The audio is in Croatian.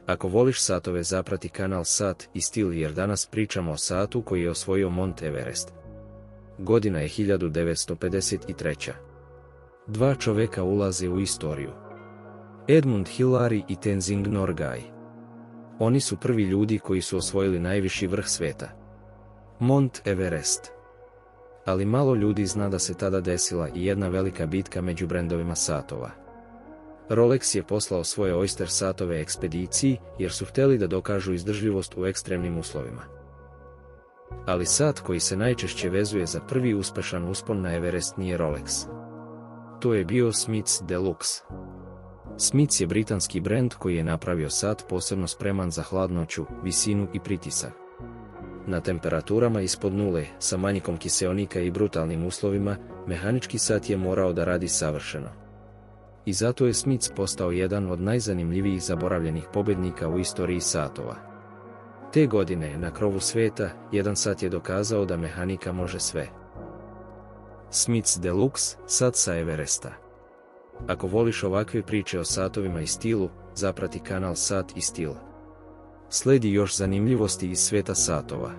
Ako voliš satove, zaprati kanal Sat i stil, jer danas pričamo o satu koji je osvojio Mont Everest. Godina je 1953. Dva čoveka ulaze u istoriju. Edmund Hillary i Tenzing Norgay. Oni su prvi ljudi koji su osvojili najviši vrh sveta, Mont Everest. Ali malo ljudi zna da se tada desila i jedna velika bitka među brendovima satova. Rolex je poslao svoje Oyster satove ekspediciji jer su htjeli da dokažu izdržljivost u ekstremnim uslovima. Ali sat koji se najčešće vezuje za prvi uspešan uspon na Everest nije Rolex. To je bio Smiths Deluxe. Smiths je britanski brend koji je napravio sat posebno spreman za hladnoću, visinu i pritisak. Na temperaturama ispod nule, sa manjkom kiseonika i brutalnim uslovima, mehanički sat je morao da radi savršeno. I zato je Smiths postao jedan od najzanimljivijih zaboravljenih pobjednika u istoriji satova. Te godine, na krovu sveta, jedan sat je dokazao da mehanika može sve. Smiths Deluxe, sat sa Everesta. Ako voliš ovakve priče o satovima i stilu, zaprati kanal Sat i stil. Sledi još zanimljivosti iz sveta satova.